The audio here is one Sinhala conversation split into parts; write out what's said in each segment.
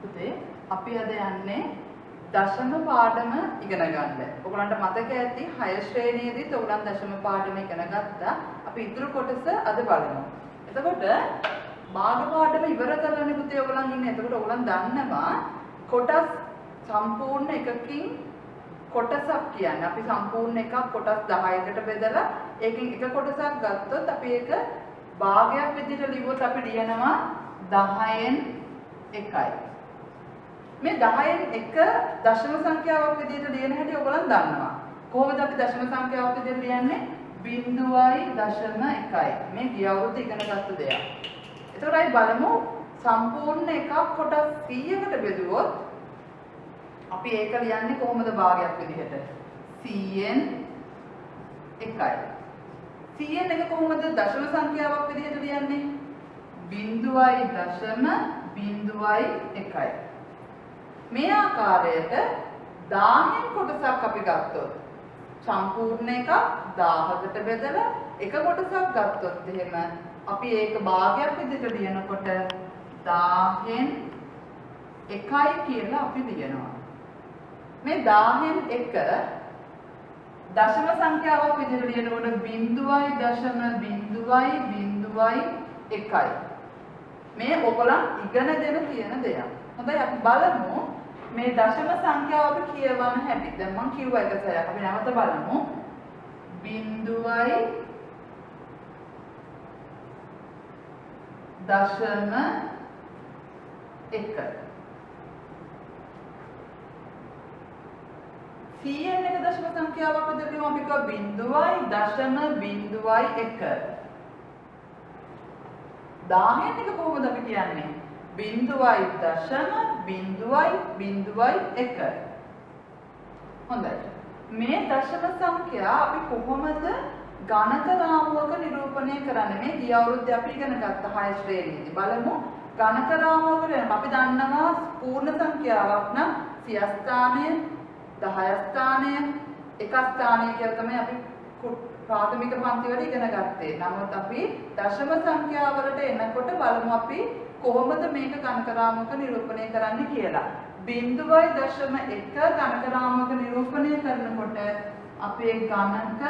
පුතේ අපි අද යන්නේ දශම පාඩම ඉගෙන ගන්න. ඔයගලන්ට මතක ඇති 6 ශ්‍රේණියේදීත් ඔයගලන් දශම පාඩම ඉගෙන ගත්තා. අපි ඉතුරු කොටස අද බලමු. එතකොට භාග පාඩම ඉවර කරලානේ පුතේ ඔයගලන් ඉන්නේ. එතකොට ඔයගලන් දන්නවා කොටස් සම්පූර්ණ එකකින් කොටසක් කියන්නේ. අපි සම්පූර්ණ එකක් කොටස් 10කට බෙදලා ඒකෙන් එක කොටසක් ගත්තොත් අපි ඒක භාගයක් විදිහට ලියුවොත් අපි ලියනවා 10න් 1යි. මේ 10න් 1 දශම සංඛ්‍යාවක් විදිහට ලියන හැටි ඔයගොල්ලන් දන්නවා. කොහොමද අපි දශම සංඛ්‍යාවක් විදිහට ලියන්නේ? 0.1යි. මේ ගිය අවුරුද්ද ඉගෙනගත්තු දෙයක්. එතකොට අපි බලමු සම්පූර්ණ එකක් කොටස් 100කට බෙදුවොත් අපි ඒක ලියන්නේ කොහොමද භාගයක් විදිහට? 100න් 1යි. 100න් 1 කොහොමද දශම සංඛ්‍යාවක් විදිහට ලියන්නේ? 0.01යි. මේ ආකාරයට 1000න් කොටසක් අපි ගත්තොත් සම්පූර්ණ එකක් 1000කට බෙදලා එක කොටසක් ගත්තොත් එහෙම අපි ඒක භාගයක් විදිහට ලියනකොට 1000න් 1යි කියලා අපි ලියනවා. මේ 1000න් 1 දශම සංඛ්‍යාවක් විදිහට ලියනකොට 0.001යි. මේ ඔයගලන් ඉගෙන දෙන තියෙන දෙයක්. හොඳයි අපි බලමු මේ දශම සංඛ්‍යාව අපි කියවන හැටි. දැන් මම කිව්වා එක සැරයක්. අපි නැවත බලමු. 0.1 100න් 1 දශම සංඛ්‍යාවක් විදිහට අපි කියව 0.01. 1000න් 1 කොහොමද අපි කියන්නේ? 0.001. හොඳයි. මේ දශම සංඛ්‍යා අපි කොහොමද ගණක රාමුවක නිරූපණය කරන්නේ? මේ ගිය අවුරුද්දේ අපි ඉගෙන ගත්ත 6 ශ්‍රේණියේදී බලමු ගණක රාමුවක අපි දන්නවා පූර්ණ සංඛ්‍යාවක් නම් සිය ස්ථානය 10 ස්ථානය 1 ස්ථානය කියලා තමයි අපි ප්‍රාථමික පන්ති වල ඉගෙන ගත්තේ. නමුත් අපි දශම සංඛ්‍යාවලට එනකොට බලමු අපි කොහොමද මේක ගණක රාමුවක නිරූපණය කරන්නේ කියලා. 0.1 ගණක රාමුවක නිරූපණය කරනකොට අපේ ගණක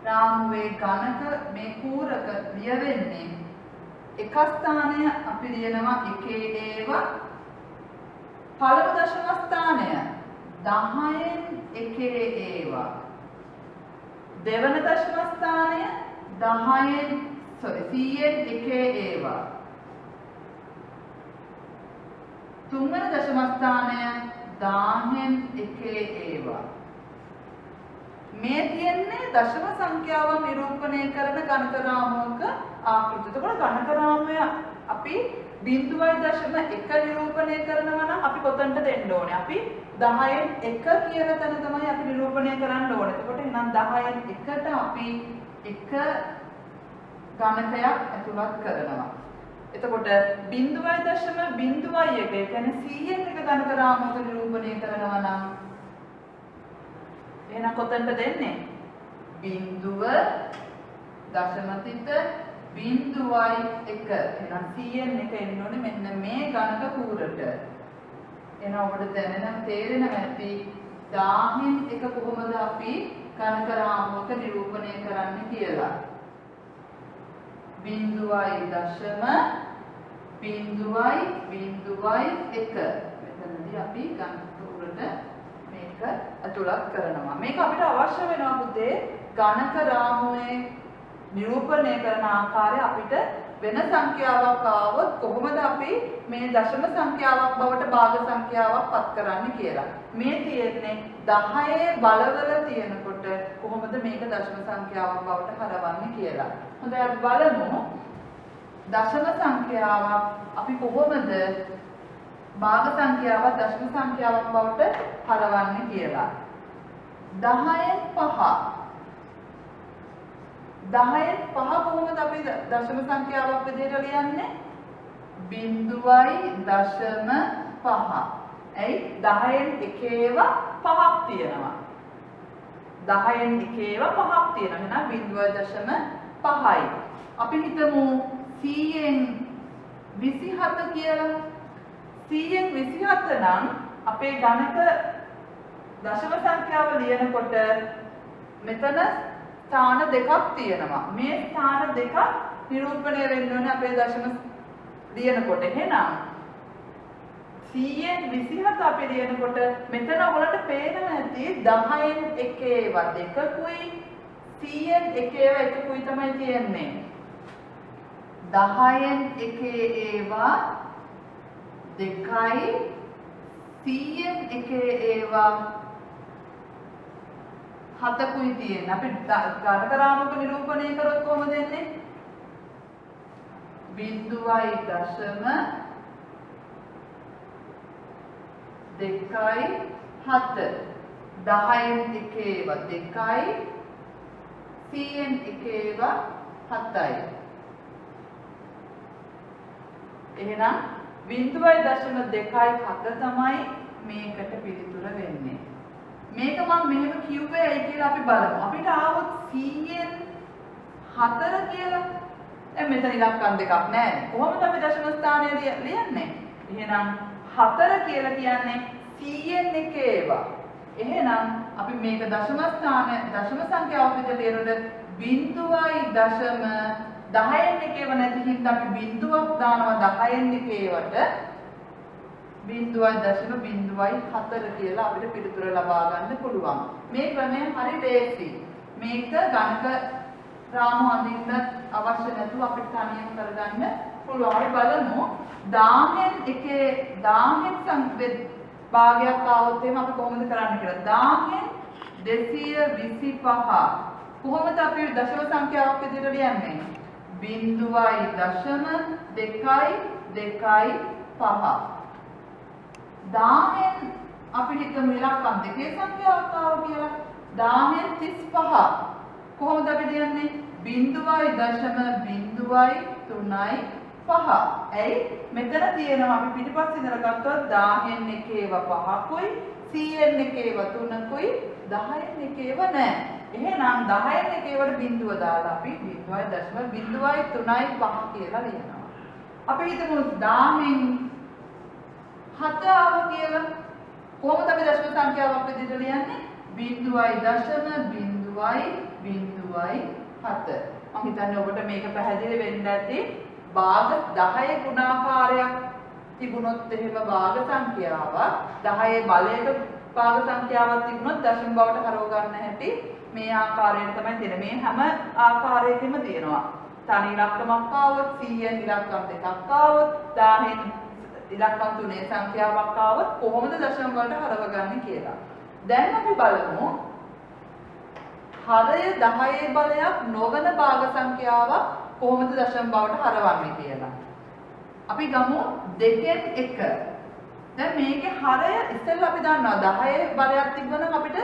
රාමුවේ ගණක මේ කූරක ලියවෙන්නේ එක ස්ථානය අපි ලියනවා 1 ඒවා පළමු දශම ස්ථානය 10න් 1 ඒවා දෙවන දශම ස්ථානය 100න් 1 ඒවා තුන්වන දශම ස්ථානය 1000න් 1 ඒවා මේ තියන්නේ දශම සංඛ්‍යාවන් නිරූපණය කරන ගණක රාමුවක ආකෘතිය. එතකොට ගණක රාමුව අපි 0.1 නිරූපණය කරනවා නම් අපි කොතනට දෙන්න ඕනේ? අපි 10න් 1 කියන තැන තමයි අපි නිරූපණය කරන්න ඕනේ. එතකොට එහෙනම් 10න් 1ට අපි 1 ගණකයක් ඇතුළත් කරනවා. එතකොට 0.01 ඒ කියන්නේ 100න් 1 ගණක රාමුවක නිරූපණය කරනවා නම් එහෙනම් කොතනට දෙන්නේ? 0 දශම තිත 0.1. එහෙනම් 100න් 1 එන්න ඕනේ මෙන්න මේ ගණක කූරට. එහෙනම් ඔබට දැනෙන තේරෙනවා ඇති 1000න් 1 කොහොමද අපි ගණක රාමුවක නිරූපණය කරන්නේ කියලා. 0.01 මෙතනදී අපි ගණක කූරට මේක ඇතුළත් කරනවා. මේක අපිට අවශ්‍ය වෙනවා පුතේ ගණක රාමුවේ නිරූපණය කරන ආකාරය අපිට වෙන සංඛ්‍යාවක් ආවොත් කොහොමද අපි මේ දශම සංඛ්‍යාවක් බවට භාග සංඛ්‍යාවක් පත් කරන්නේ කියලා. මේ තියෙන්නේ 10 බලවල තියෙනකොට කොහොමද මේක දශම සංඛ්‍යාවක් බවට හරවන්නේ කියලා. හොඳයි අපි බලමු දශම සංඛ්‍යාවක් අපි කොහොමද භාග සංඛ්‍යාවක් දශම සංඛ්‍යාවක් බවට හරවන්නේ කියලා. 10න් 5 කොහොමද අපි දශම සංඛ්‍යාවක් විදිහට ලියන්නේ? 0.5. ඇයි 10න් 1 ඒවා 5ක් තියෙනවා. 10න් 1 ඒවා 5ක් තියෙනවා. එහෙනම් 0.5යි. අපි හිතමු 100න් 27 කියලා 127 නම් අපේ ගණක දශම සංඛ්‍යාව ලියනකොට මෙතන ස්ථාන දෙකක් තියෙනවා. මේ ස්ථාන දෙක නිරූපණය වෙන්න ඕනේ අපේ දශම ලියනකොට. එහෙනම් 127 අපි ලියනකොට මෙතන ඔයාලට පේනවා ඇති 10න් එක ඒවා දෙකකුයි 100න් එක ඒවා එකකුයි තමයි තියෙන්නේ. 10න් එක ඒවා දෙකයි 100න් එක ඒවා හතකුයි තියෙන්නේ. අපි ගණක රාමුක නිරූපණය කරොත් කොහොමද එන්නේ? 0.7 දෙකයි 7 10න් එක ඒවා දෙකයි 100න් එක ඒවා 7යි. එහෙනම් 0.2 තමයි මේකට පිළිතුර වෙන්නේ. මේක මම මෙහෙම කිව්වේ ඇයි කියලා අපි බලමු. අපිට ආවොත් 100න් 4 කියලා. දැන් මෙතන ඉලක්කම් දෙකක් නැහැ. කොහොමද අපි දශම ස්ථානය ලියන්නේ? එහෙනම් 4 කියලා කියන්නේ 100න් එක ඒවා. එහෙනම් අපි මේක දශම සංඛ්‍යාවක් විදිහට ලියනොත් 0.10න් එක ඒවා නැති හින්දා අපි බිංදුවක් දානවා 10න් එක ඒවට 0.04 කියලා අපිට පිළිතුර ලබා ගන්න පුළුවන්. මේ ක්‍රමය හරි ලේසි. මේක ගණක රාමු අඳින්න අවශ්‍ය නැතුව අපිට තනියම කරගන්න පුළුවන්. අපි බලමු 1000න් එකේ 1000න් සංඛ්‍යා භාගයක් ආවොත් එහෙනම් අපි කොහොමද කරන්න කියලා. 1000න් 225 කොහොමද අපි දශම සංඛ්‍යාවක් විදිහට ලියන්නේ? 0.225 1000න් අපි හිතමු ඉලක්කම් දෙකේ සංඛ්‍යාවක් ආවා කියලා. 1000න් 35 කොහොමද අපි ලියන්නේ? 0.035. ඇයි? මෙතන තියෙනවා අපි පිටිපස්සේ ඉඳලා ගත්තොත් 1000න් එක ඒවා 5කුයි 100න් එක ඒවා 3කුයි 10න් එක ඒවා නැහැ. එහෙනම් 10න් එක ඒවට බිංදුව දාලා අපි 0.035 කියලා ලියනවා. අපි හිතමු 1000න් 7 ආවා කියලා. කොහොමද අපි දශම සංඛ්‍යාවක් විදිහට ලියන්නේ? 0.007. මම හිතන්නේ ඔබට මේක පැහැදිලි වෙන්න ඇති. භාග 10 ගුණාකාරයක් තිබුණොත් එහෙම භාග සංඛ්‍යාවක් 10 බලයක භාග සංඛ්‍යාවක් තිබුණොත් දශම බවට හරව ගන්න හැටි මේ ආකාරයෙන් තමයි තියෙන්නේ. මේ හැම ආකාරයකම තියෙනවා. තනි ඉලක්කමක් ආවොත් 100න් ඉලක්කම් දෙකක් ආවොත් 1000න් ඉලක්කම් 3 සංඛ්‍යාවක් ආවොත් කොහොමද දශම වලට හරවගන්නේ කියලා. දැන් අපි බලමු හරය 10 බලයක් නොවන භාග සංඛ්‍යාවක් කොහොමද දශම බවට හරවන්නේ කියලා. අපි ගමු 2න් 1. දැන් මේකේ හරය ඉස්සෙල්ලා අපි දන්නවා 10 බලයක් තිබුණනම් අපිට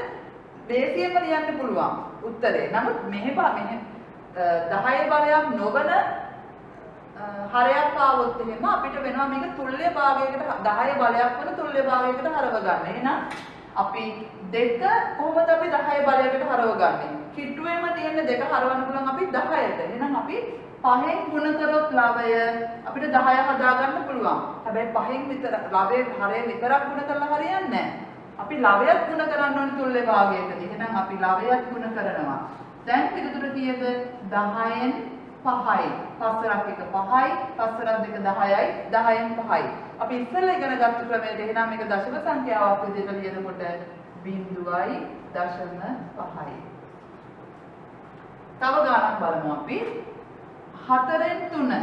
දේශියෙන්ම ලියන්න පුළුවන් උත්තරේ. නමුත් මෙහෙ 10 බලයක් නොවන හරයක් ආවොත් එහෙම අපිට වෙනවා මේක තුල්‍ය භාගයකට 10 බලයක් වන තුල්‍ය භාගයකට හරව ගන්න. එහෙනම් අපි 2 කොහොමද අපි 10 බලයකට හරව ගන්නේ? කිට්ටුවේම තියෙන 2 හරවන්න පුළුවන් අපි 10ට. එහෙනම් අපි 5න් ගුණ කරොත් ලවය අපිට 10 හදා ගන්න පුළුවන්. හැබැයි 5න් විතර ලවයේ හරය විතරක් ගුණ කරලා හරියන්නේ නැහැ. අපි ලවයත් ගුණ කරන්න ඕනේ තුල්‍ය භාගයකදී. එහෙනම් අපි ලවයත් ගුණ කරනවා. දැන් පිළිතුර කීයද? 10න් 5යි. පස්වරක් එක 5යි, පස්වරක් දෙක 10යි, 10න් 5යි. අපි ඉස්සෙල්ලා ඉගෙන ගත්ත ක්‍රමයට එහෙනම් මේක දශම සංඛ්‍යාවක් විදිහට ලියනකොට 0.5යි. තව ගානක් බලමු අපි. 4න් 3.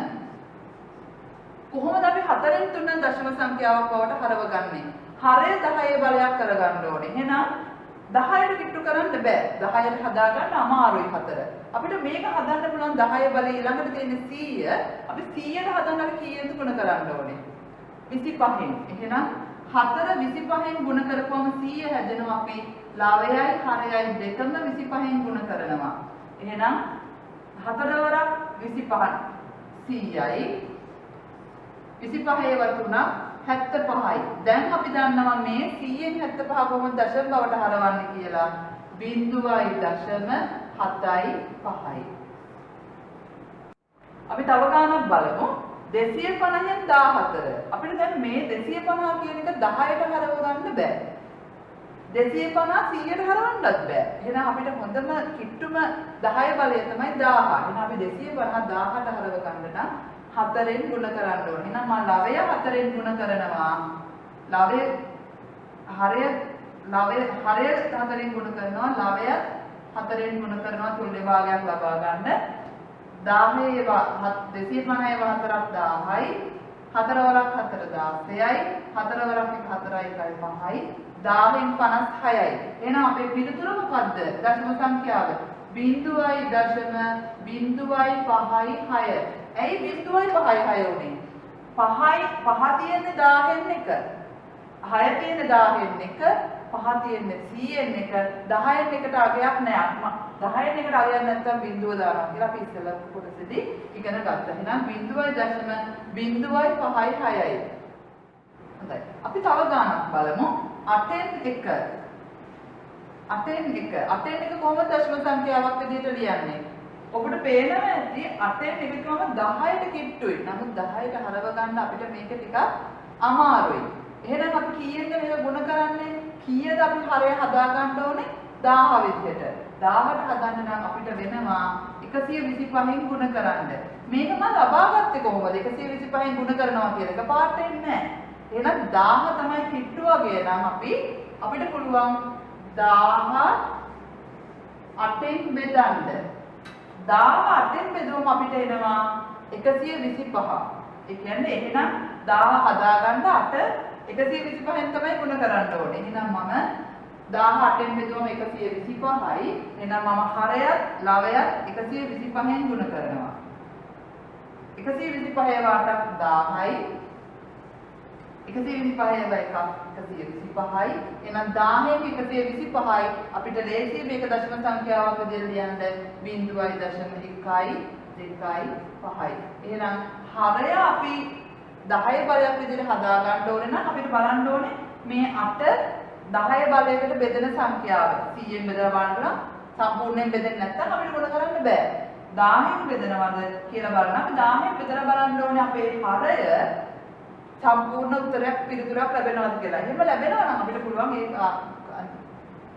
කොහොමද අපි 4න් 3 දශම සංඛ්‍යාවක් බවට හරවගන්නේ? හරය 10 බලයක් කරගන්න ඕනේ. එහෙනම් 10ට කිට්ටු කරන්න බෑ. 10ට හදාගන්න අමාරුයි 4. අපිට මේක හදන්න පුළුවන් 10 බලය ඊළඟට තියෙන 100. අපි 100ට හදන්න අපි කීයෙන් ගුණ කරන්න ඕනේ? 25න්. එහෙනම් 4 25න් ගුණ කරපුවම 100 හැදෙනවා. අපි ලවයයි හරයයි දෙකම 25න් ගුණ කරනවා. එහෙනම් 4 වරක් 25 100යි. 25 ව 3 75යි. දැන් අපි දන්නවා මේ 100න් 75 කොහොමද දශම බවට හරවන්නේ කියලා. 0.75යි. අපි තව ගානක් බලමු. 250න් 14. අපිට දැන් මේ 250 කියන එක 10ට හරව ගන්න බෑ. 250 100ට හරවන්නත් බෑ. එහෙනම් අපිට හොඳම කිට්ටුම 10 බලය තමයි 1000. එහෙනම් අපි 250 1000ට හරව ගන්න නම් 4ෙන් ගුණ කරන්න ඕනේ. එහෙනම් මම ලවය 4ෙන් ගුණ කරනවා. ලවය හරය 4ෙන් ගුණ කරනවා. ලවය 4ෙන් ගුණ කරනවා තුන් විභාගයක් ලබා ගන්න. 10 250 4ක් 1000යි. 4 වරක් 4 16යි. 4 වරක් 4යි 5යි. 10න් 56යි. එහෙනම් අපේ පිළිතුර මොකද්ද? දශම සංඛ්‍යාව 0.0556. ඇයි 0.556 උනේ? 5 තියෙන්නේ 10න් 1. 6 තියෙන්නේ 10න් 1. 5 තියෙන්නේ 100න් 1. 10න් 1ට අගයක් නෑ. 10න් 1ට අගයක් නැත්නම් බිඳුව දානවා කියලා අපි ඉස්සෙල්ලා කොටසදී ඉගෙන ගත්තා. එහෙනම් 0.0556යි. හොඳයි. අපි තව ගානක් බලමු. 8න් 1. 8න් 1. 8න් 1 කොහොමද දශම සංඛ්‍යාවක් විදිහට ලියන්නේ? ඔබට පේනවා ඇති 8න් 1 කම 10ට කිට්ටුයි. නමුත් 10ට හරව ගන්න අපිට මේක ටිකක් අමාරුයි. එහෙනම් අපි කීයෙන්ද මේක ගුණ කරන්නේ? කීයද අපි හරය හදා ගන්න ඕනේ? 1000 විදිහට. 1000ට හදන්න නම් අපිට වෙනවා 125න් ගුණ කරන්න. මේක මම ලබා ගත්තේ කොහොමද? 125න් ගුණ කරනවා කියන එක පාට එන්නේ නැහැ. එහෙනම් 1000 තමයි කිට්ටු වගේ නම් අපිට පුළුවන් 1000 8ෙන් බෙදන්න. 1000 8ෙන් බෙදුවම අපිට එනවා 125. ඒ කියන්නේ එහෙනම් 1000 හදාගන්න 8 125න් තමයි ගුණ කරන්න ඕනේ. එහෙනම් මම 1000 8ෙන් බෙදුවම 125යි. එහෙනම් මම හරයත් ලවයත් 125න් ගුණ කරනවා. 125 වාටක් 1000යි. 125 125යි. එහෙනම් 10න් 125යි අපිට ලේසියෙන් මේක දශම සංඛ්‍යාවක් විදිහට ලියන්න 0.1යි 2යි 5යි. එහෙනම් හරය අපි 10 බලයක් විදිහට හදා ගන්න ඕනේ නම් අපිට බලන්න ඕනේ මේ 8 10 බලයකට බෙදෙන සංඛ්‍යාව. 100ෙන් බෙදලා බලන්න සම්පූර්ණයෙන් බෙදෙන්නේ නැත්නම් අපිට ගුණ කරන්න බෑ. 1000න් බෙදනවද කියලා බලන්න. අපි 1000න් බෙදලා බලන්න ඕනේ අපේ හරය සම්පූර්ණ උත්තරයක් පිළිතුරක් ලැබෙනවද කියලා. එහෙම ලැබෙනවා නම් අපිට පුළුවන් ඒ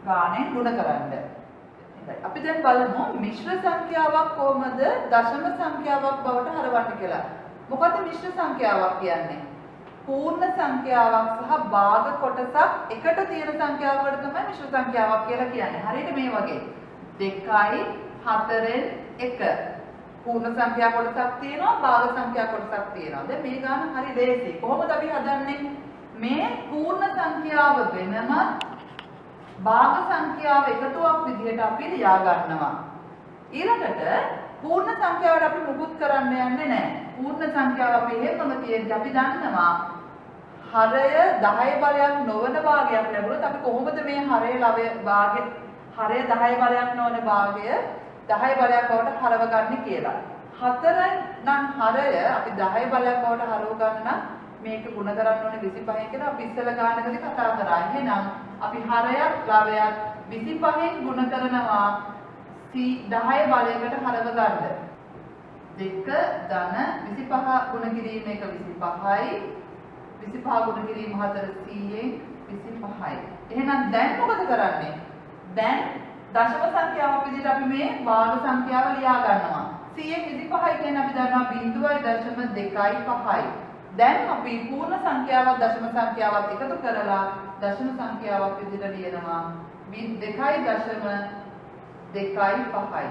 ගාණයෙන් ගුණ කරන්න. අපි දැන් බලමු මිශ්‍ර සංඛ්‍යාවක් කොහොමද දශම සංඛ්‍යාවක් බවට හරවන්නේ කියලා. මොකද මිශ්‍ර සංඛ්‍යාවක් කියන්නේ? පූර්ණ සංඛ්‍යාවක් සහ භාග කොටසක් එකට තියෙන සංඛ්‍යාවකට තමයි මිශ්‍ර සංඛ්‍යාවක් කියලා කියන්නේ. හරියට මේ වගේ 2යි 4න් 1 පූර්ණ සංඛ්‍යා කොටසක් තියෙනවා භාග සංඛ්‍යා කොටසක් තියෙනවා. දැන් මේ ගාන හරි ලේසි. කොහොමද අපි හදන්නේ? මේ පූර්ණ සංඛ්‍යාව වෙනම භාග සංඛ්‍යාව එකතුවක් විදිහට අපි ලියා ගන්නවා. ඊළඟට පූර්ණ සංඛ්‍යාවට අපි මුකුත් කරන්න යන්නේ නැහැ. පූර්ණ සංඛ්‍යාව අපි එහෙමම තියෙද්දි අපි දන්නවා හරය 10 බලයක් නොවන භාගයක් ලැබුණොත් අපි කොහොමද මේ හරය ලවය භාගය හරය 10 බලයක් නොවන භාගය 10 බලයක් බවට හරව ගන්න කියලා. 4 නම් හරය අපි 10 බලයක් බවට හරව ගන්න නම් මේක ගුණ කරන්න ඕනේ 25න් කියලා අපි ඉස්සෙල්ලා ගානකදී කතා කරා. එහෙනම් අපි හරයක් ලවයක් 25න් ගුණ කරනවා 10 බලයකට හරව ගන්න. 2 ධන 25 ගුණ කිරීම එක 25යි. 25 ගුණ කිරීම 4 100න් 25යි. එහෙනම් දැන් මොකද කරන්නේ? දැන් දශම සංඛ්‍යාවක් විදිහට අපි මේ භාග සංඛ්‍යාව ලියා ගන්නවා. 100න් 25යි කියන්නේ අපි දන්නවා 0.225යි. දැන් අපි පූර්ණ සංඛ්‍යාවක් දශම සංඛ්‍යාවක් එකතු කරලා දශම සංඛ්‍යාවක් විදිහට ලියනවා 2.25යි.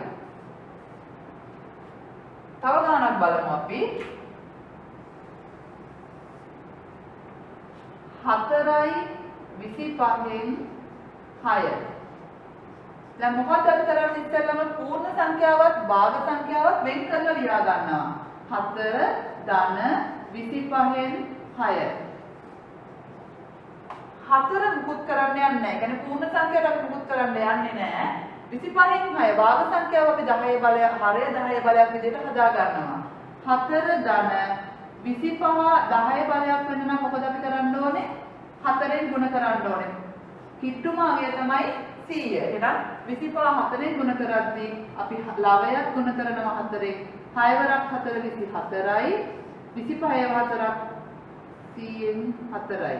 තව ගානක් බලමු අපි. 4යි 25න් 6. දැන් මොකක්ද අපි කරන්නේ ඉස්සෙල්ලාම පූර්ණ සංඛ්‍යාවත් භාග සංඛ්‍යාවත් වෙන් කරලා ලියා ගන්නවා. 4 ධන 25න් 6. 4 මුකුත් කරන්න යන්නේ නැහැ. කියන්නේ පූර්ණ සංඛ්‍යාවට අපි මුකුත් කරන්න යන්නේ නැහැ. 25න් 6 භාග සංඛ්‍යාව අපි 10 බලය හරය 10 බලයක් විදිහට හදා ගන්නවා. 4 ධන 25 10 බලයක් වෙන නම් මොකද අපි කරන්න ඕනේ? 4ෙන් ගුණ කරන්න ඕනේ. කිට්ටුම අගය තමයි 100. එහෙනම් 25 4ෙන් ගුණ කරද්දී අපි ලවයක් ගුණ කරනවා 4ෙන්. 6 වරක් 4 24යි. 25 4ක් 100න් 4යි.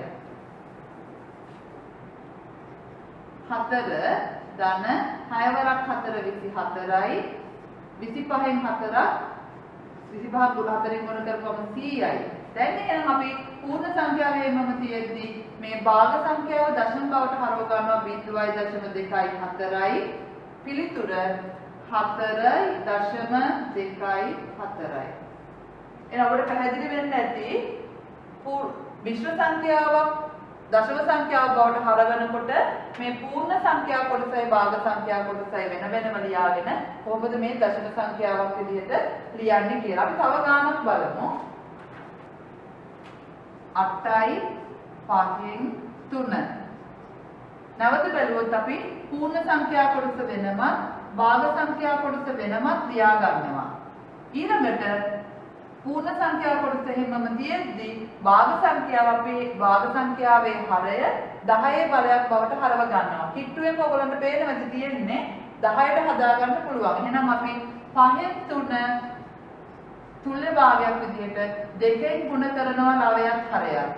4 ධන 6 වරක් 4 24යි. 25න් 4ක් 25 ගුණ 4න් ගුණ කරපුවම 100යි. දැන් එහෙනම් අපි පූර්ණ සංඛ්‍යාවෙම තියෙද්දි මේ භාග සංඛ්‍යාව දශම බවට හරව ගන්නවා 0.24යි. පිළිතුර 4.24යි. එහෙනම් අපිට පැහැදිලි වෙන්න ඇති මිශ්‍ර සංඛ්‍යාවක් දශම සංඛ්‍යාව බවට හරවනකොට මේ පූර්ණ සංඛ්‍යා කොටසයි භාග සංඛ්‍යා කොටසයි වෙන වෙනම ලියාගෙන කොහොමද මේ දශම සංඛ්‍යාවක් විදිහට ලියන්නේ කියලා. අපි තව ගානක් බලමු. 8යි 5න් 3. නැවත බැලුවොත් අපි පූර්ණ සංඛ්‍යා කොටස වෙනම භාග සංඛ්‍යා කොටස වෙනමත් ලියා ගන්නවා. ඊළඟට පූර්ණ සංඛ්‍යා කොටස හැමම තියෙද්දි භාග සංඛ්‍යාව අපේ භාග සංඛ්‍යාවේ හරය 10 බලයක් බවට හරව ගන්නවා. කිට්ටුවෙන් ඔයගොල්ලන්ට පේනවද තියෙන්නේ 10ට හදා ගන්න පුළුවන්. එහෙනම් අපි 5න් 3 තුල්‍ය භාගයක් විදිහට දෙකෙන් ගුණ කරනවා ලවයක් හරයක්.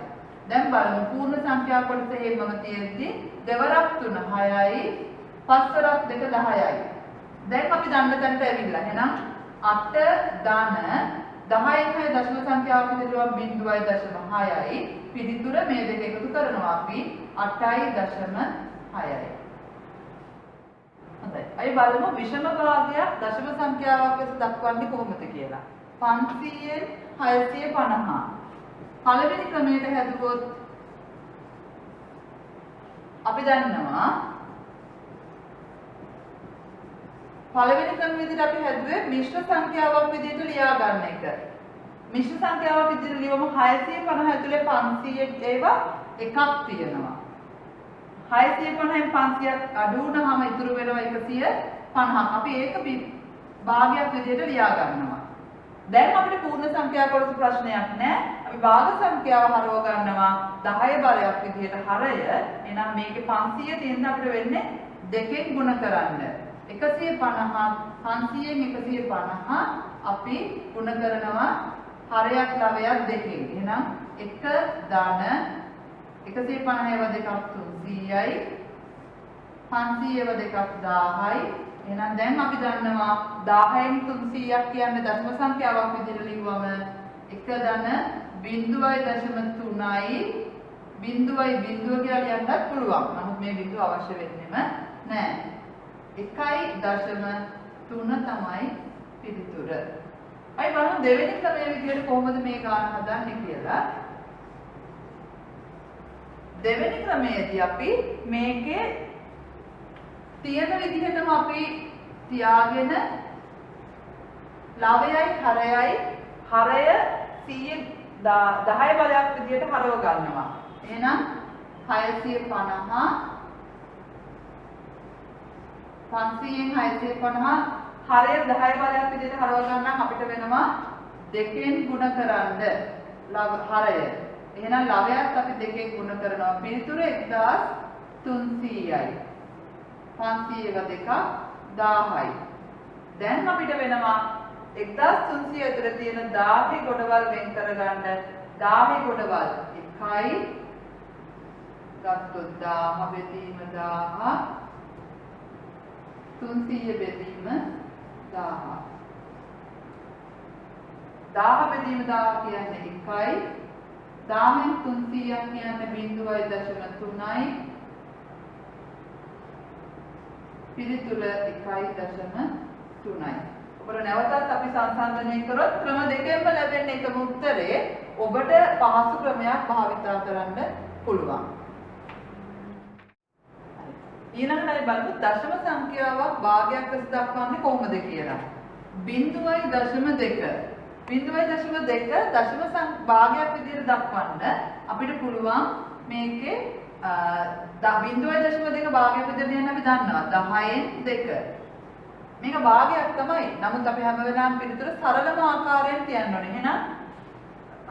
දැන් බලමු පූර්ණ සංඛ්‍යා කොටස හැමම තියෙද්දි දෙවරක් 3 6යි පස්වරක් 2 10යි. දැන් අපි දන්න තැනට ඇවිල්ලා. එහෙනම් 8 ධන 10න් 6 දශම සංඛ්‍යාවක් විදිහට 0.6යි. පිළිතුර මේ දෙක එකතු කරනවා අපි 8.6යි. හොඳයි. අය බලමු විෂම භාගයක් දශම සංඛ්‍යාවක් ලෙස දක්වන්නේ කොහොමද කියලා. 500න් 650. පළවෙනි ක්‍රමයට හැදුවොත් අපි දන්නවා පළවෙනි ක්‍රම විදිහට අපි හැදුවේ මිශ්‍ර සංඛ්‍යාවක් විදිහට ලියා ගන්න එක. මිශ්‍ර සංඛ්‍යාවක් විදිහට ලියවම 650 ඇතුලේ 500 ඒවා එකක් තියෙනවා. 650න් 500ක් අඩු වුණාම ඉතුරු වෙනවා 150ක්. අපි ඒක භාගයක් විදිහට ලියා ගන්නවා. දැන් අපිට පූර්ණ සංඛ්‍යා කොටස ප්‍රශ්නයක් නැහැ. අපි භාග සංඛ්‍යාව හරව ගන්නවා 10 බලයක් විදිහට හරය. එහෙනම් මේකේ 500 තියෙන අපිට වෙන්නේ දෙකෙන් ගුණ කරන්න. 150 500න් 150 අපි ගුණ කරනවා හරයක් ලවයක් දෙකෙන්. එහෙනම් 1 ධන 150 ඒවා දෙකක් 300යි 500 ඒවා දෙකක් 1000යි. එහෙනම් දැන් අපි දන්නවා 10න් 300ක් කියන්නේ දශම සංඛ්‍යාවක් විදිහට ලියුවම 1 ධන 0.3යි බිඳුවයි බිඳුව කියලා ලියන්නත් පුළුවන්. නමුත් මේ බිඳුව අවශ්‍ය වෙන්නේම නැහැ. 1.3 තමයි පිළිතුර. අය බලමු දෙවෙනි ක්‍රමයේ විදිහට කොහොමද මේ ගාන හදන්නේ කියලා. දෙවෙනි ක්‍රමයේදී අපි මේකේ තියෙන විදිහටම අපි තියාගෙන ලවයයි හරයයි හරය 10 බලයක් විදිහට හරව ගන්නවා. එහෙනම් 650 500න් 650 හරය 10 බලයක් විදිහට හරව ගන්නම් අපිට වෙනවා දෙකෙන් ගුණ කරන්න හරය. එහෙනම් ලවයත් අපි දෙකෙන් ගුණ කරනවා. පිළිතුර 1300යි. 500 දෙකක් 1000යි. දැන් අපිට වෙනවා 1300 ඇතුළේ තියෙන 1000 ගොඩවල් වෙන් කරගන්න 1000 ගොඩවල් 1යි ගත්තොත් 1000 බෙදීම 1000 300 බෙදීම 1000 1000 බෙදීම 1000 කියන්නේ 1යි 1000න් 300ක් කියන්නේ 0.3යි පිළිතුර 1.3යි. ඔබට නැවතත් අපි සංසන්දනය කරොත් ක්‍රම දෙකෙන්ම ලැබෙන එකම උත්තරේ ඔබට පහසු ක්‍රමයක් භාවිතා කරන්න පුළුවන්. ඊළඟට අපි බලමු දශම සංඛ්‍යාවක් භාගයක් ලෙස දක්වන්නේ කොහොමද කියලා. 0.2 දශම භාගයක් විදිහට දක්වන්න අපිට පුළුවන් මේකේ 0.2 භාගයක් විදිහට ලියන්න අපි දන්නවා 10න් 2. මේක භාගයක් තමයි. නමුත් අපි හැම වෙලාවෙම පිළිතුර සරලම ආකාරයෙන් තියන්න ඕනේ. එහෙනම්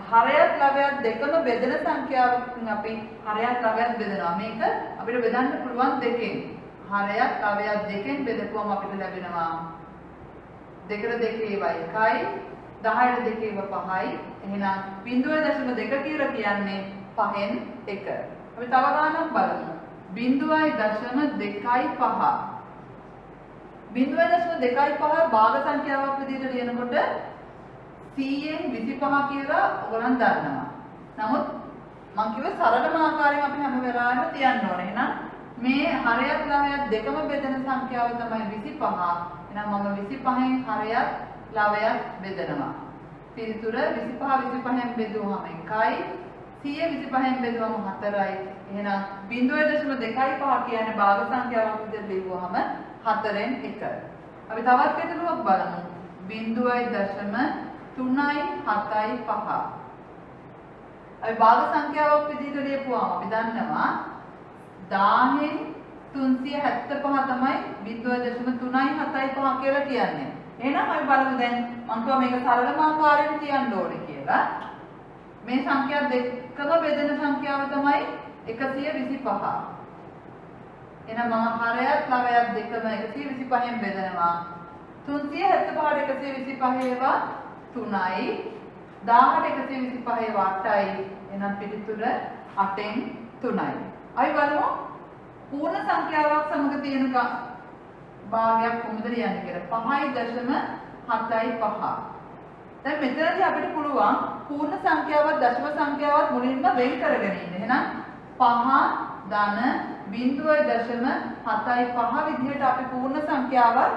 හරයක් ලවයක් දෙකම බෙදෙන සංඛ්‍යාවකින් අපි හරයක් ලවයක් බෙදනවා. මේක අපිට බෙදන්න පුළුවන් දෙකෙන්. හරයක් ලවයක් දෙකෙන් බෙදපුවම අපිට ලැබෙනවා 2 2 ඒවා 1යි 10ට දෙකේව 5යි. එහෙනම් 0.2 කියලා කියන්නේ 5න් 1. අපි තව ගානක් බලමු. 0.25. 0.25 භාග සංඛ්‍යාවක් විදිහට ලියනකොට 100න් 25 කියලා ඔයගොල්ලන් දන්නවා. නමුත් මම කිව්වේ සරලම ආකාරයෙන් අපි හැම වෙලාවෙම තියන්න ඕනේ. එහෙනම් මේ හරයක් ළවයක් දෙකම බෙදෙන සංඛ්‍යාව තමයි 25. එහෙනම් මම 25න් හරයක් ළවයක් බෙදනවා. පිළිතුර 25 25න් බෙදුවම 1යි. 100 25න් බෙදුවම 4යි. එහෙනම් 0.25 කියන්නේ භාග සංඛ්‍යාවක් විදිහට ලියුවහම 4න් 1. අපි තවත් ගැටලුවක් බලමු. 0.3යි 7යි 5. අපි භාග සංඛ්‍යාවක් විදිහට ලියපුවාම අපි දන්නවා 1000න් 375 තමයි 0.3යි 7යි 5 කියලා කියන්නේ. එහෙනම් අපි බලමු දැන් මම කිව්වා මේක සරලම ආකාරයෙන් තියන්න ඕනේ කියලා. මේ සංඛ්‍යා දෙකම බෙදෙන සංඛ්‍යාව තමයි 125. එහෙනම් මම හරයක් ළවයක් දෙකම 125න් බෙදනවා. 375ට 125 ඒවා 3යි. 1000ට 125 ඒවා 8යි. එහෙනම් පිළිතුර 8න් 3යි. අපි බලමු පූර්ණ සංඛ්‍යාවක් සමග තියෙන භාගයක් කොහොමද ලියන්නේ කියලා. 5.75. දැන් මෙතනදී අපිට පුළුවන් පූර්ණ සංඛ්‍යාවත් දශම සංඛ්‍යාවත් මුලින්ම වෙන් කරගෙන ඉන්න. එහෙනම් 5 ධන 0.75 විදිහට අපි පූර්ණ සංඛ්‍යාවත්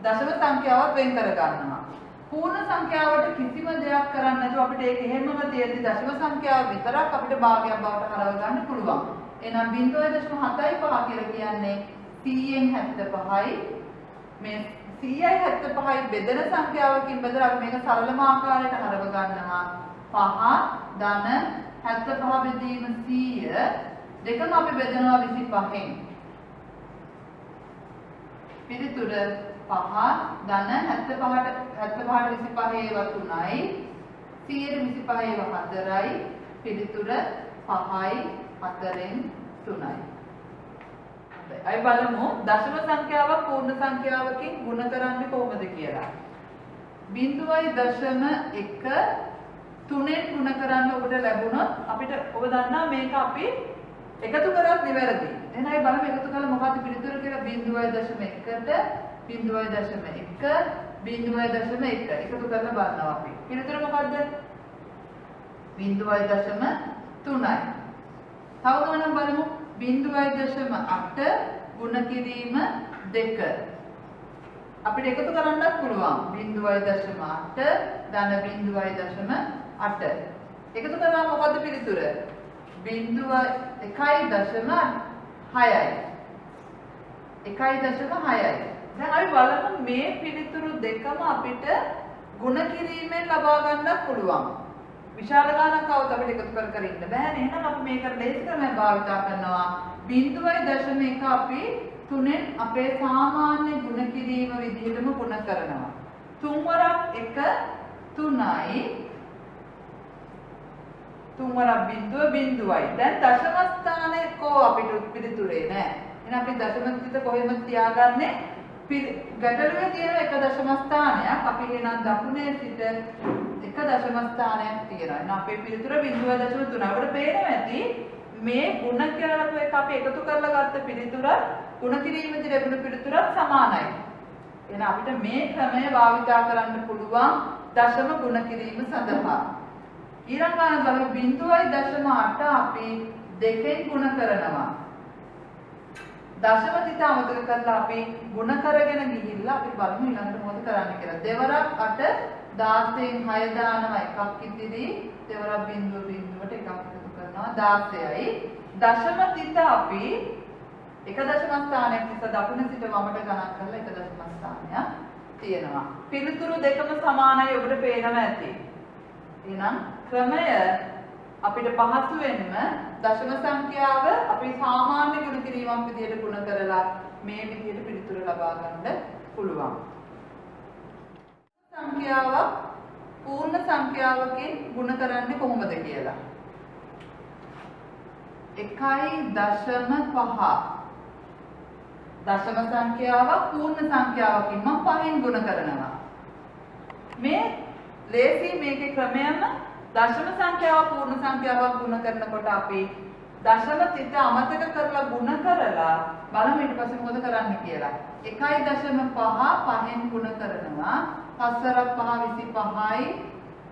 දශම සංඛ්‍යාවත් වෙන් කර ගන්නවා. පූර්ණ සංඛ්‍යාවට කිසිම දෙයක් කරන්නේ නැතුව අපිට ඒක එහෙමම තියෙද්දි දශම සංඛ්‍යාව විතරක් අපිට භාගයක් බවට හරව ගන්න පුළුවන්. එහෙනම් 0.75 කියලා කියන්නේ 100න් 75යි. මේ 100යි 75යි බෙදෙන සංඛ්‍යාවකින් බෙදලා අපි මේක සරලම ආකාරයට හරව ගන්නවා. 5 ධන 75 බෙදීම 100 දෙකම අපි බෙදනවා 25න්. පිළිතුර 5 ධන 75ට 25 ඒවා 3යි. 125 ඒවා 4යි. පිළිතුර 5යි 4න් 3යි. අය බලමු දශම සංඛ්‍යාවක් පූර්ණ සංඛ්‍යාවකින් ගුණ කරන්නේ කොහොමද කියලා. 0.1 3ෙන් ගුණ කරන්න ඔබට ලැබුණොත් අපිට ඔබ දන්නා මේක අපි එකතු කරත් නිවැරදි. එහෙනම් අය බලමු එකතු කරලා මොකක්ද පිළිතුර කියලා 0.1ට 0.1 එකතු කරලා බලනවා අපි. පිළිතුර මොකද්ද? 0.3යි. තව ගණන් බලමු 0.8 ගුණ කිරීම 2. අපිට එකතු කරන්නත් පුළුවන් 0.8 ධන 0.8. එකතු කරාම මොකද්ද පිළිතුර? 1.6යි. 1.6යි. දැන් අපි බලමු මේ පිළිතුරු දෙකම අපිට ගුණ කිරීමෙන් ලබා ගන්නත් පුළුවන්. විශාල ගානක් આવුත් අපිට එකතු කර ඉන්න බෑනේ. එහෙනම් අපි මේකට ලේසි ක්‍රමයක් භාවිතා කරනවා. 0.1 අපි 3ෙන් අපේ සාමාන්‍ය ගුණ කිරීම විදිහටම ගුණ කරනවා. 3 වරක් 1 3යි. 3 වරක් 0.0යි. දැන් දශම ස්ථානයේ කෝ අපිට පිළිතුරේ නෑ. එහෙනම් අපි දශම ස්ථිත කොහෙමද තියාගන්නේ? ගැටලුවේ තියෙන එක දශම ස්ථානයක් අපි එහෙනම් දකුණේ සිට එක දශම ස්ථානයක් තියෙනවා. එහෙනම් අපේ පිළිතුර 0.3. අපිට පේනවා ඇති මේ ගුණ කරලපු එක අපි එකතු කරලා ගත්ත පිළිතුර ගුණ කිරීමේදී ලැබුණු පිළිතුරත් සමානයි. එහෙනම් අපිට මේ ක්‍රමය භාවිතා කරන්න පුළුවන් දශම ගුණ කිරීම සඳහා. ඊළඟ ගාන බලමු 0.8 අපි 2ෙන් ගුණ කරනවා. දශම තිත අමතක කරලා අපි ගුණ කරගෙන ගිහිල්ලා අපි බලමු ඊළඟට මොකද කරන්න කියලා. දෙවරක් 8 16න් 6 දානවා එකක් ඉදිරි දෙවරක් 0.0ට එකක් එකතු කරනවා 16යි. දශම තිත අපි එක දශම ස්ථානයක් නිසා දකුණ සිට වමට ගණන් කරලා එක දශම ස්ථානයක් තියෙනවා. පිළිතුරු දෙකම සමානයි ඔබට පේනවා ඇති. එහෙනම් ක්‍රමය අපිට පහසුවෙන්ම දශම සංඛ්‍යාව අපි සාමාන්‍ය ගුණ කිරීමක් විදිහට ගුණ කරලා මේ විදිහට පිළිතුර ලබා ගන්න පුළුවන්. සංඛ්‍යාවක් පූර්ණ සංඛ්‍යාවකින් ගුණ කරන්නේ කොහොමද කියලා. 1.5 දශම සංඛ්‍යාවක් පූර්ණ සංඛ්‍යාවකින් මම 5න් ගුණ කරනවා. මේ ලේසි මේකේ ක්‍රමයම දශම සංඛ්‍යාව පූර්ණ සංඛ්‍යාවක් ගුණ කරනකොට අපි දශම තිත අමතක කරලා ගුණ කරලා බලමු ඊට පස්සේ මොකද කරන්න කියලා. 1.5 5න් ගුණ කරනවා. 5 වරක් 5 25යි.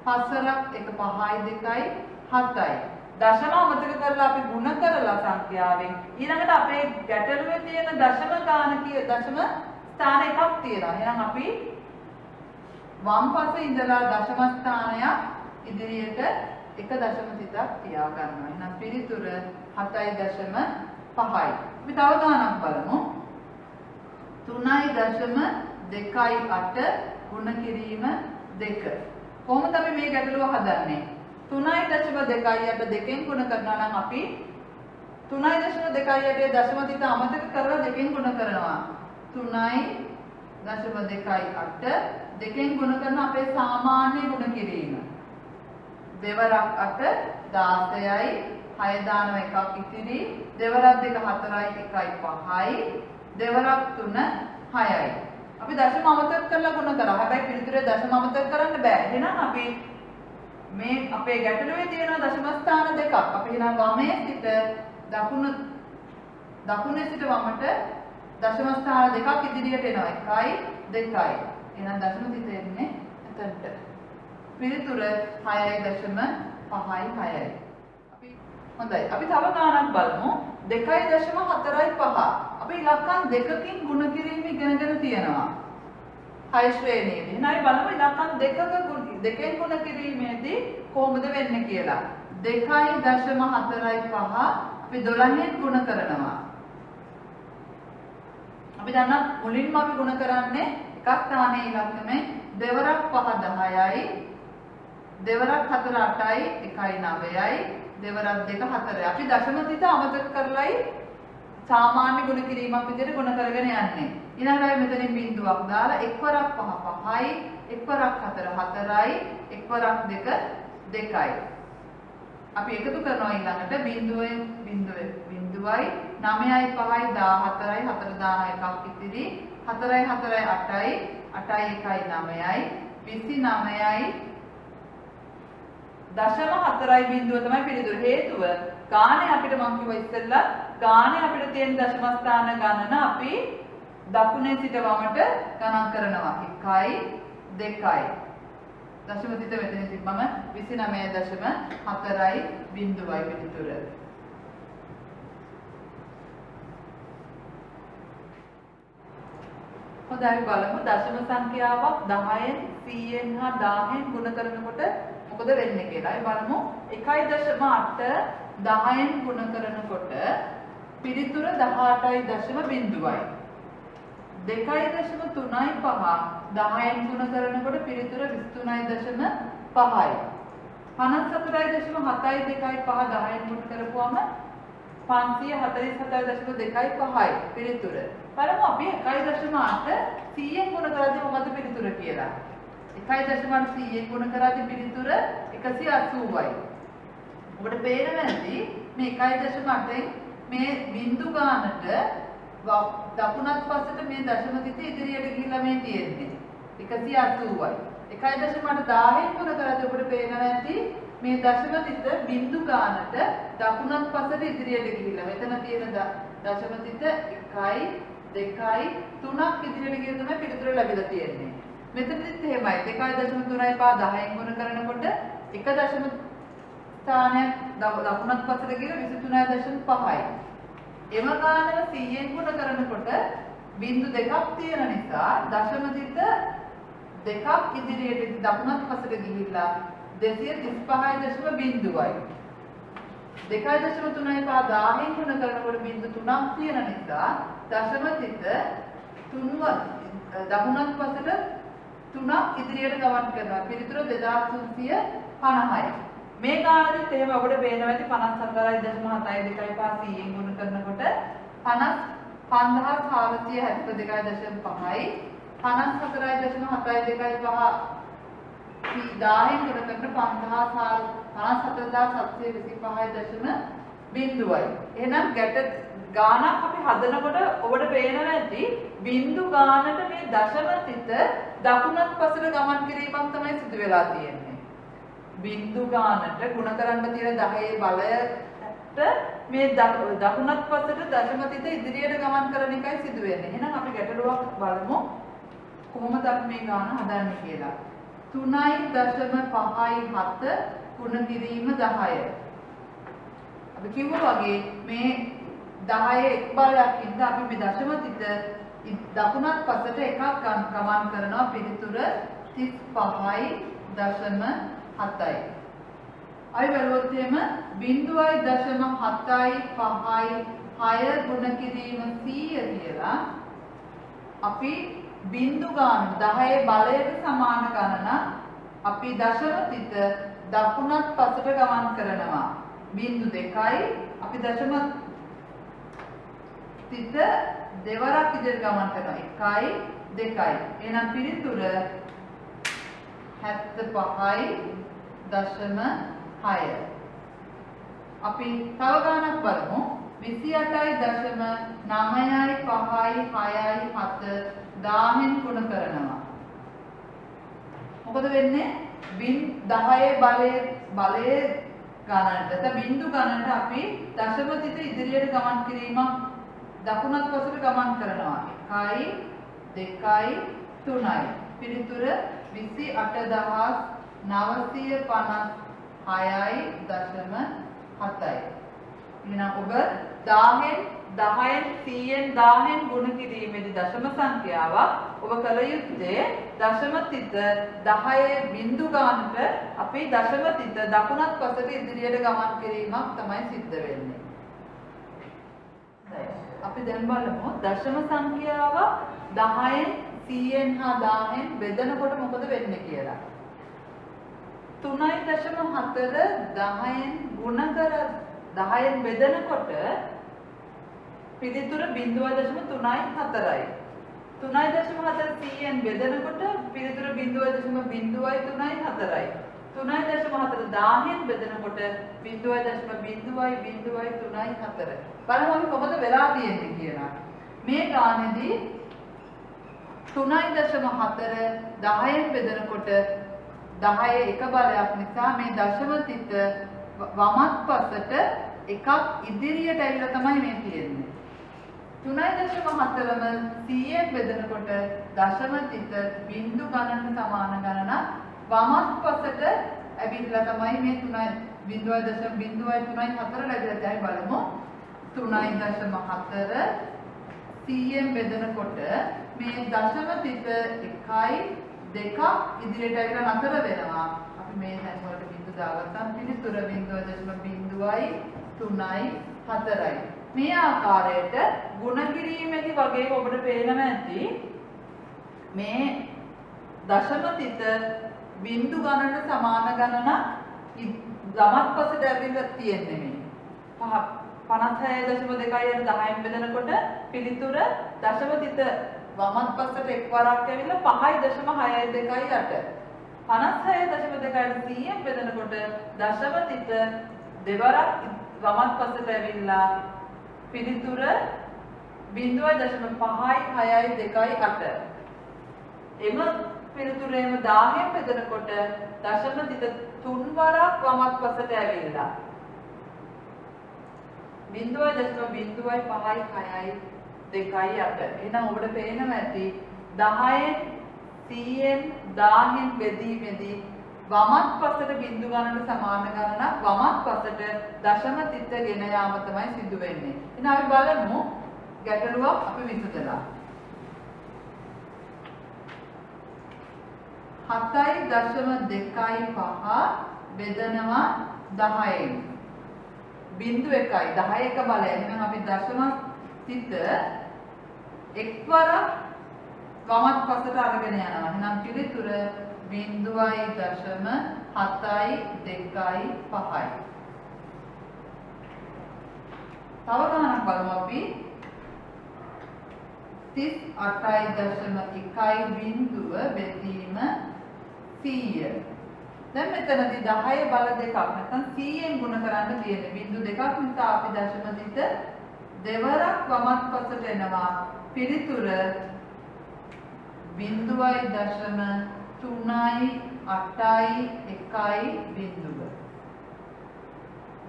5 වරක් 1 5යි 2යි 7යි. දශම අමතක කරලා අපි ගුණ කරලා සංඛ්‍යාවෙන් ඊළඟට අපේ ගැටලුවේ තියෙන දශම ගාන දශම ස්ථාන එකක් තියෙනවා. එහෙනම් අපි වම් පසේ ඉඳලා දශම ස්ථානයක් ඉදිරියට එක දශම තිතක් තියා ගන්නවා. එහෙනම් පිළිතුර 7.5යි. අපි තව ගානක් බලමු. 3.28 ගුණ කිරීම 2. කොහොමද අපි මේ ගැටලුව හදන්නේ? 3.28 දෙකෙන් ගුණ කරනවා නම් අපි 3.28 දශම තිත අමතක කරලා දෙකෙන් ගුණ කරනවා. 3.28 දෙකෙන් ගුණ කරන අපේ සාමාන්‍ය ගුණ කිරීම. දෙවරක් 8 16යි 6 දානව එකක් ඉතිරි දෙවරක් 2 4යි 1යි 5යි දෙවරක් 3 6යි. අපි දශම අමතක කරලා ගුණ කරා. හැබැයි පිළිතුරේ දශම අමතක කරන්න බෑ. එහෙනම් අපි මේ අපේ ගැටලුවේ තියෙන දශම ස්ථාන දෙකක්. අපි එහෙනම් වමේ සිට දකුණේ සිට වමට දශම ස්ථාන දෙකක් ඉදිරියට එනවා. 1යි 2යි. එහෙනම් දශම තිත එන්නේ එතනට. පිළිතුර 6.5යි 6යි. හොඳයි. අපි තව ගානක් බලමු. 2.45. අපි ඉලක්කම් දෙකකින් ගුණ කිරීම ඉගෙනගෙන තියෙනවා. 6 ශ්‍රේණියේදී. එහෙනම් අපි බලමු ඉලක්කම් දෙකෙන් ගුණ කිරීමේදී කොහොමද වෙන්නේ කියලා. 2.45 අපි 12න් ගුණ කරනවා. අපි දන්නා මුලින්ම අපි ගුණ කරන්නේ එක ස්ථානයේ ඉලක්කමෙන් දෙවරක් 5 10යි දෙවරක් 4 8යි 1යි 9යි දෙවරක් 2 4යි. අපි දශම තිත අමතක කරලයි සාමාන්‍ය ගුණ කිරීමක් විදිහට ගුණ කරගෙන යන්නේ. ඊළඟට අපි මෙතනින් බිංදුවක් දාලා එක්වරක් 5 5යි එක්වරක් 4 4යි එක්වරක් 2 2යි. අපි එකතු කරනවා ඊළඟට බිංදුවෙන් බිංදුවයි 9යි 5යි 14යි 4 දාන එකක් ඉතිරි 4යි 4යි 8යි 8යි 1යි 9යි 29යි දශම 4යි බිංදුව තමයි පිළිතුර. හේතුව ගානේ අපිට මම කිව්වා ඉස්සෙල්ලා ගානේ අපිට තියෙන දශම ස්ථාන ගණන අපි දකුණේ සිට වමට ගණන් කරනවා. 1යි 2යි. දශම තිත මෙතන තිබ්බම 29.4යි බිංදුවයි පිළිතුර. හොඳයි අපි බලමු දශම සංඛ්‍යාවක් 10න් 100න් හා 1000න් ගුණ කරනකොට මොකද වෙන්නේ කියලා. අපි බලමු 1.8 10න් ගුණ කරනකොට පිළිතුර 18.0යි. 2.35 10න් ගුණ කරනකොට පිළිතුර 23.5යි. 54.7යි 2යි 5 10න් ගුණ කරපුවම 547.2යි පිළිතුර. බලමු අපි 1.8 100න් ගුණ කරද්දී මොකද පිළිතුර කියලා. 1.8 100න් ගුණ කරද්දී පිළිතුර 180යි. ඔබට පේනවද මේ 1.8න් මේ බිංදු ගානට දකුණත් පස්සට මේ දශම තිත ඉදිරියට ගිහිල්ලා මේ තියෙන්නේ 180යි. 1.8 10න් ගුණ කරද්දී ඔබට පේනවා ඇති මේ දශම තිත බිංදු ගානට දකුණත් පස්සට ඉදිරියට ගිහිල්ලා මෙතන තියෙන දශම තිත 1යි 2යි 3ක් ඉදිරියට ගිහින් තමයි පිළිතුර ලැබිලා තියෙන්නේ. මෙතනදිත් එහෙමයි 2.3යි 10න් ගුණ කරනකොට එක දශම ස්ථානයක් දකුණත් පස්සට ගිහින් 23.5යි. එම ගානව 100න් ගුණ කරනකොට බිංදු දෙකක් තියෙන නිසා දශම තිත දෙකක් ඉදිරියට දකුණත් පස්සට ගිහිල්ලා 235.0යි. 2.3යි 10න් ගුණ කරනකොට බිංදු 3ක් තියෙන නිසා දශම තිත දකුණත් පස්සට 3ක් ඉදිරියට ගමන් කරනවා. පිළිතුර 2350යි. මේ ගානදිත් එහෙම ඔබට පේනවා ඇති 54.7යි 2යි 5 100න් ගුණ කරනකොට 5472.5යි 54.7යි 2යි 5 10න් ගුණ කරන 54,725.2යි බිඳුවයි. එහෙනම් ගැට ගානක් අපි හදනකොට ඔබට පේනවා ඇති බිඳු ගානට මේ දශම තිත දකුණත් පසට ගමන් කිරීමක් තමයි සිදු වෙලා තියෙන්නේ. බිඳු ගානට ගුණ කරන්න තියෙන 10 බලයට මේ දකුණත් පසට දශම තිත ඉදිරියට ගමන් කරන එකයි සිදු වෙන්නේ. එහෙනම් අපි ගැටලුවක් බලමු කොහොමද අපි මේ ගාන හදන්නේ කියලා. 3.57 ගුණ කිරීම 10. අපි කිව්වා වගේ මේ 10 එක් බලයක් ඉඳ අපි මේ දශම තිත දකුණත් පසට එකක් ගමන් කරනවා පිළිතුර 35.7යි. අය බලුවොත් එහෙම 0.756 ගුණ කිරීම 100 කියලා අපි බිඳු ගාන 10 බලයට සමාන ගණන අපි දශම තිත දකුණත් පසට ගමන් කරනවා. 0.2යි අපි දශම තිත දෙවරක් ඉදිරියට ගමන් කරනවා 1යි 2යි. එහෙනම් පිළිතුර 75.6. අපි තව ගානක් බලමු 28.956.7 10න් ගුණ කරනවා. මොකද වෙන්නේ? 10 බලයේ ගණනට බිඳු ගණනට අපි දශම තිත ඉදිරියට ගමන් කිරීමක් දකුණත් පසට ගමන් කරනවා 1යි 2යි 3යි. පිළිතුර 28,956.7යි. එහෙනම් ඔබ 10න් 100න් ගුණ කිරීමේදී දශම සංඛ්‍යාවක් ඔබ කළ යුත්තේ දශම තිත 10 බිඳු ගානට අපි දශම තිත දකුණත් පසට ඉදිරියට ගමන් කිරීමක් තමයි සිද්ධ වෙන්නේ. අපි දැන් බලමු දශම සංඛ්‍යාව 10න් 100න් හා 1000න් බෙදනකොට මොකද වෙන්නේ කියලා. 3.4 10න් ගුණ කර 10න් බෙදනකොට පිළිතුර 0.34යි. 3.4 100න් බෙදනකොට පිළිතුර 0.034යි. 3.4 1000න් බෙදනකොට 0.003.4. බලමු අපි කොහොමද වෙලා තියෙන්නේ කියලා. මේ ගානේදී 3.4 10න් බෙදනකොට 10 එක බලයක් නිසා මේ දශම තිත වමත් පසට එකක් ඉදිරියට ඇවිල්ලා තමයි මේ තියෙන්නේ. 3.4ම 100න් බෙදනකොට දශම තිත බිඳු ගණන සමාන ගණනක් වමත් පසට ඇවිල්ලා තමයි මේ 0.003.4 ලැබිලා තියෙයි. බලමු 3.4 100න් බෙදනකොට මේ දශම තිත 1යි 2ක් ඉදිරියට ඇවිල්ලා නතර වෙනවා. අපි මේ තැන් වලට බිඳු දාගත්තාම පිළිතුර 0.0යි 3යි 4යි. මේ ආකාරයට ගුණ කිරීමේදී වගේ ඔබට පේනවා ඇති මේ දශම තිත බිඳු ගණනට සමාන ගණනක් ගමත් පසට ඇවිල්ලා තියෙන්නේ මේ. 56.2යි 10න් බෙදනකොට පිළිතුර දශම තිත වමත් පසට එක්වරක් ඇවිල්ලා 5.62යි 56.2ට 100න් බෙදනකොට දශම තිත දෙවරක් වමත් පසට ඇවිල්ලා පිළිතුර 0.5යි 6යි 2යි 8. එම පිළිතුරේම 1000න් බෙදනකොට දශම තිත තුන්වරක් වමත් පසට ඇවිල්ලා 0.05යි 6යි 2යි 8. එහෙනම් ඔබට පේනවා ඇති 10න් 100න් 1000න් බෙදීමේදී වමත් පසට බිඳු ගණනට සමාන ගණනක් වමත් පසට දශම තිත ගෙන යාම තමයි සිදු වෙන්නේ. එහෙනම් අපි බලමු ගැටලුවක් අපි විසඳලා. 7.25 බෙදනවා 10න්. බිඳු 1යි 10 එක බලය. එහෙනම් අපි දශම තිත එක්වරක් වමත් පසට අරගෙන යනවා. එහෙනම් පිළිතුර 0.725යි. තව ගණනක් බලමු අපි 38.1 බෙදීම 100. දැන් මෙතනදී 10 බල දෙකක් නැත්නම් 100ෙන් ගුණ කරන්න තියෙන්නේ. බිංදු දෙකක් නිසා අපි දශම දිට දෙවරක් වමත් පසට එනවා. පිළිතුර 0.3යි 8යි 1යි බිංදුව.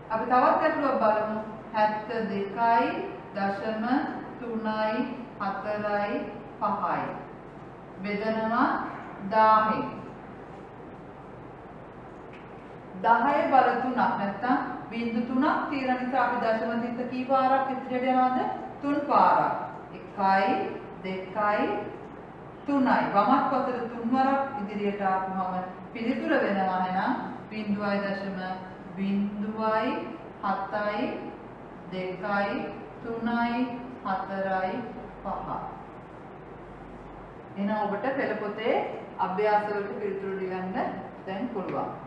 අපි තවත් ගැටලුවක් බලමු. 72යි දශම 3යි 4යි 5යි බෙදනවා 1000න්. 10 බල 3ක් නැත්නම් බිංදු 3ක් තියෙන නිසා අපි දශම දිට කී පාරක් ඉදිරියට යනවද? 3 පාරක්. 1යි 2යි 3යි. වමත් පසට 3 වරක් ඉදිරියට ආපුවම පිළිතුර වෙනවා එහෙනම් 0.0යි 7යි 2යි 3යි 4යි 5. එහෙනම් ඔබට පෙළ පොතේ අභ්‍යාස වලට පිළිතුරු ලියන්න දැන් පුළුවන්.